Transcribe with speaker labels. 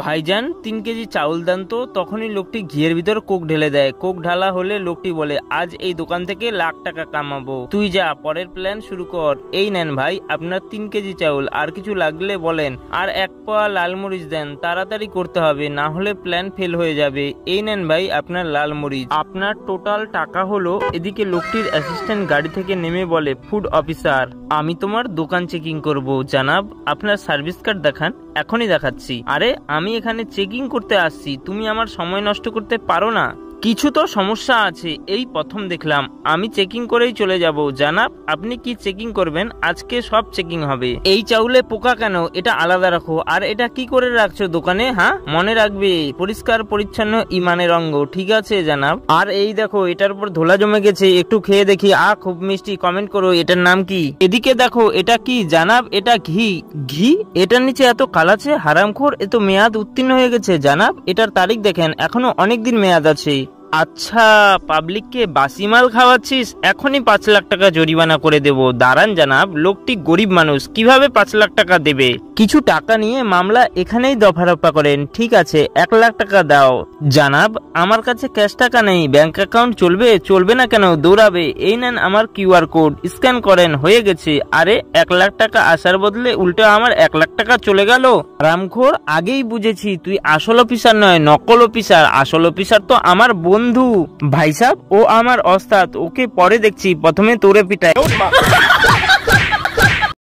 Speaker 1: ভাইজান 3 কেজি চাউল দেন তো। তখনই লোকটি ঘিয়ের ভিতর কোক ঢেলে দেয়। কোক ঢালা হলে লোকটি বলে, আজ এই দোকান থেকে লাখ টাকা কামাবো, তুই যা পরের প্ল্যান শুরু কর। এই নেন ভাই আপনার 3 কেজি চাউল, আর কিছু লাগলে বলেন, আর 1 পোয়া লাল মরিচ দেন, তাড়াতাড়ি করতে হবে, না হলে প্ল্যান ফেল হয়ে যাবে। এই নেন ভাই আপনার লাল মরিচ, আপনার টোটাল টাকা হলো। এদিকে লোকটির অ্যাসিস্ট্যান্ট গাড়ি থেকে নেমে বলে, ফুড অফিসার আমি তোমার দোকান চেকিং করব জানাব, আপনার সার্ভিস কার্ড দেখান। এখনই দেখাচ্ছি। আরে আমি এখানে চেকিং করতে আসছি, তুমি আমার সময় নষ্ট করতে পারো না? কিছু তো সমস্যা আছে, এই প্রথম দেখলাম। আমি চেকিং করেই চলে যাব জানাব। আপনি কি চেকিং করবেন? আজকে সব চেকিং হবে। এই চাউলে পোকা কেন? এটা আলাদা রাখো। আর এটা কি করে রাখছো দোকানে? হ্যাঁ, মনে রাখবে পরিষ্কার পরিচ্ছন্ন ইমানের অঙ্গ। ঠিক আছে জানাব। আর এই দেখো এটার উপর ধোলা জমে গেছে, একটু খেয়ে দেখি। খুব মিষ্টি, কমেন্ট করো এটার নাম কি। এদিকে দেখো এটা কি জানাব? এটা ঘি। ঘি? এটার নিচে এত কালাছে, হারামখোর, এত মেয়াদ উত্তীর্ণ হয়ে গেছে জানাব। এটার তারিখ দেখেন, এখনো অনেকদিন মেয়াদ আছে। আচ্ছা, পাবলিককে বাসি মাল খাওয়াচ্ছিস? এখনই 5 লাখ টাকা জরিমানা করে দেব। দাঁড়ান জানাব, লোকটি গরিব মানুষ, কিভাবে 5 লাখ টাকা দেবে? কিছু টাকা নিয়ে মামলা এখানেই দফারফা করেন। ঠিক আছে, 1 লাখ টাকা দাও। জানাব আমার কাছে ক্যাশ টাকা নেই, ব্যাংক অ্যাকাউন্ট চলবে? চলবে না কেন, দৌড়াবে। এই নেন আমার কিউআর কোড, স্ক্যান করেন, হয়ে গেছে। আরে 1 লাখ টাকা আসার বদলে উল্টো আমার 1 লাখ টাকা চলে গেল। রামখোর, আগেই বুঝেছি তুই আসল অফিসার নয়, নকল অফিসার। আসল অফিসার তো আমার বন্ধু। ভাই সাহেব, ও আমার ওস্তাদ, ওকে পরে দেখছি, প্রথমে তোরে পিটাই।